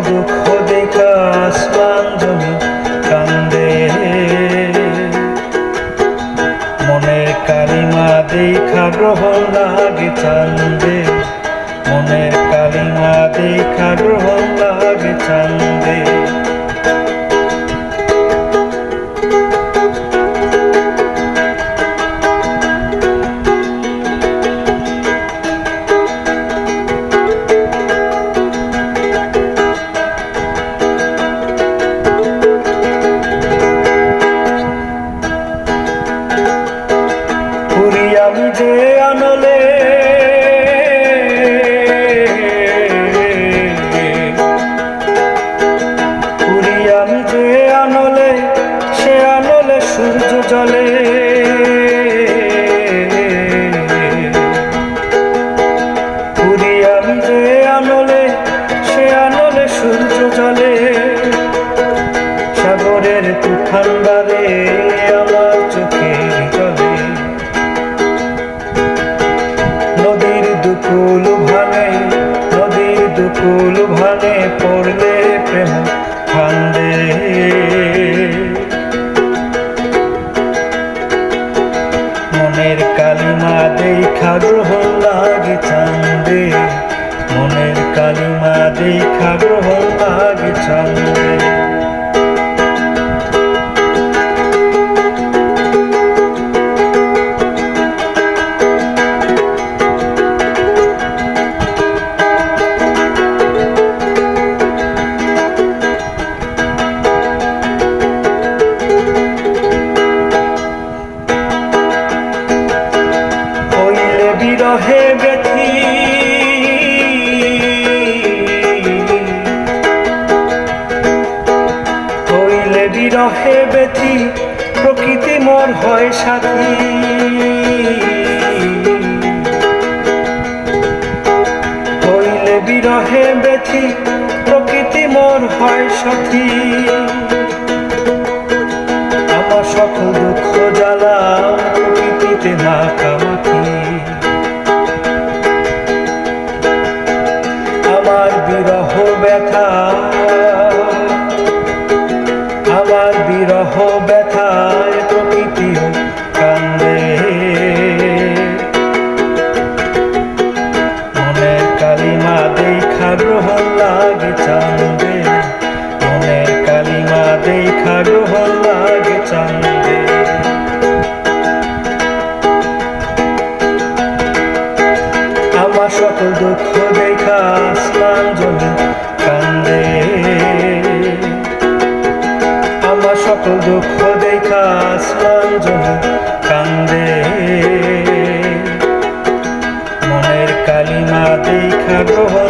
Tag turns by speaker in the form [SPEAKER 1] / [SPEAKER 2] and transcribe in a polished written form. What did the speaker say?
[SPEAKER 1] দুঃখ দেখা আসমান জমি কান্দে, মনের কালিমা দেখা গ্রহণ লাগে চান্দে, মনের কালিমা দেখা গ্রহণ লাগে চান্দে। আমি যে আনলে পুরি, আমি যে আনলে সে আনলে সূর্য জলে, পুরি আমি যে আনলে সে আনলে সূর্য জলে। সাগরের তুফান বারে আমার চোখের জলে, নদীর দুকুল ভানে, নদীর দুকুল ভানে পড়লে প্রেম ফান্দে, মনের কালিমা দেখা গ্রহণ লাগে চান্দে, মনের কালিমা দেখা গ্রহণ লাগে চান্দে। বিরহে ব্যথি হইলে বিরহে ব্যথি প্রকৃতি মোর হয় সাথী, হইলে বিরহে ব্যথি প্রকৃতি মোর হয় সাথী। আমার সকল দুঃখ জ্বালা প্রকৃতিতে না কামাখি, আমার বিরহ ব্যথা, আমার বিরহ ব্যথায় প্রকৃতিও কান্দে, মনের কালিমা দেখা গ্রহণ লাগে চান্দে, মনের কালিমা দেখা গ্রহণ লাগে চান্দে। আমার সকল দুঃখ দেখা আসমান জমি কান্দে, আমার সকল দুঃখ দেখা আসমান জমি কান্দে, মনের কালিমা দেখা গ্রহণ